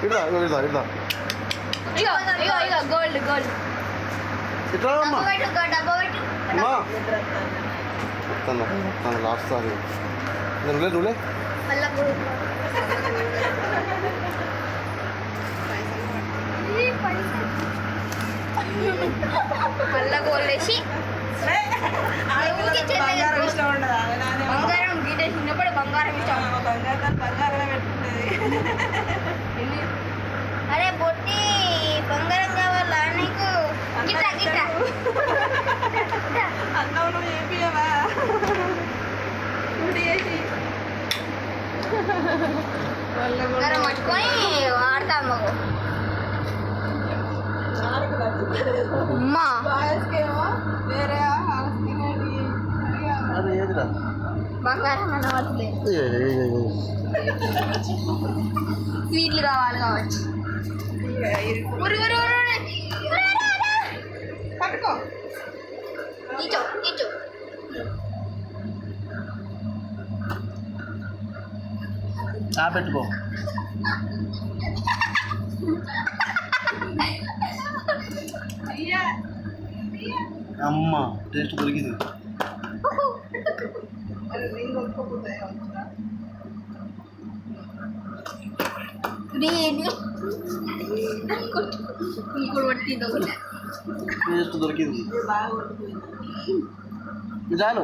ఇట్లా ఇట్లా ఇట్లా ఇగో ఇగో ఇగో గోల్డ్ గోల్డ్ ఇట్లా అమ్మా డబ్బా పెట్టు అమ్మా తన లాస్ట్ సారి రూలే రూలే మళ్ళా మళ్ళా గోల్డ్ వేసి బంగారం ఇష్టం ఉండదు బంగారం గీట చిన్నప్పుడు బంగారం ఇష్టం బంగారమే పెట్టుకుంటుంది. అరే బొట్టి బంగారం కావాలా నీకు గిట్ట గిట్ట అన్నం నువ్వు చేపియవా ఇప్పుడు చేసి బంగారం పట్టుకొని వాడతాం మాకు అమ్మా బాయ్స్కేమో వేరే అది ఏదిరా బంగారం అనవట్లేదు స్వీట్లు కావాలి కావచ్చు పట్టుకో ఇచో ఇచో పెట్టుకో అమ్మ టేస్ట్ దొరికింది టేస్ట్ దొరికింది బాగా కొట్టుకుంది చాలు